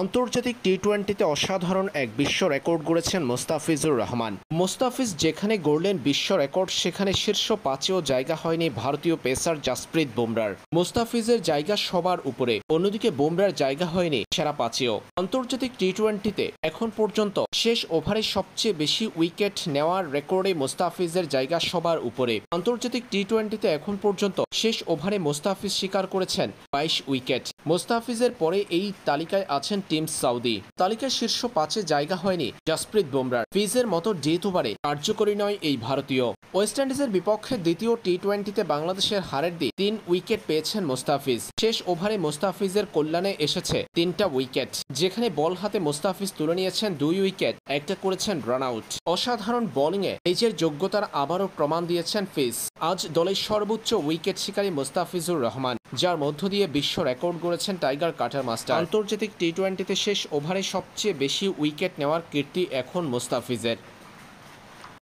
আন্তর্জাতিক টি-টোয়েন্টিতে অসাধারণ এক বিশ্ব রেকর্ড গড়েছেন মোস্তাফিজুর রহমান। মোস্তাফিজ যেখানে গড়লেন বিশ্ব রেকর্ড, সেখানে শীর্ষ পাঁচেও জায়গা হয়নি ভারতীয় পেসার জাসপ্রীত বুমরার। মোস্তাফিজের জায়গা সবার উপরে, অন্যদিকে বুমরার জায়গা হয়নি সেরা পাঁচেও। আন্তর্জাতিক টি-টোয়েন্টিতে এখন পর্যন্ত শেষ ওভারে সবচেয়ে বেশি উইকেট নেওয়ার রেকর্ডে মোস্তাফিজের জায়গা সবার উপরে। আন্তর্জাতিক টি-টোয়েন্টিতে এখন পর্যন্ত শেষ ওভারে মোস্তাফিজ শিকার করেছেন 22 উইকেট। মোস্তাফিজের পরে এই তালিকায় আছেন টিম সৌদি। তালিকার শীর্ষ পাঁচে জায়গা হয়নি জাসপ্রীত বুমরার। ফিজের মতো ডেথ ওভারে কার্যকরী নয় এই ভারতীয়। ওয়েস্ট ইন্ডিজের বিপক্ষে দ্বিতীয় টি-টোয়েন্টিতে বাংলাদেশের হারের দিন 3 উইকেট পেয়েছেন মোস্তাফিজ। শেষ ওভারে মোস্তাফিজের কল্যাণে এসেছে 3টা উইকেট, যেখানে বল হাতে মোস্তাফিজ তুলে নিয়েছেন 2 উইকেট, একটা করেছেন রান আউট। অসাধারণ বোলিংয়ে নিজের যোগ্যতার আবারও প্রমাণ দিয়েছেন ফিজ। আজ দলের সর্বোচ্চ উইকেট শিকারী মোস্তাফিজুর রহমান, যার মধ্য দিয়ে বিশ্ব রেকর্ড গড়েছেন টাইগার কাটার মাস্টার। আন্তর্জাতিক টি-টোয়েন্টিতে শেষ ওভারে সবচেয়ে বেশি উইকেট নেওয়ার কীর্তি এখন মোস্তাফিজের।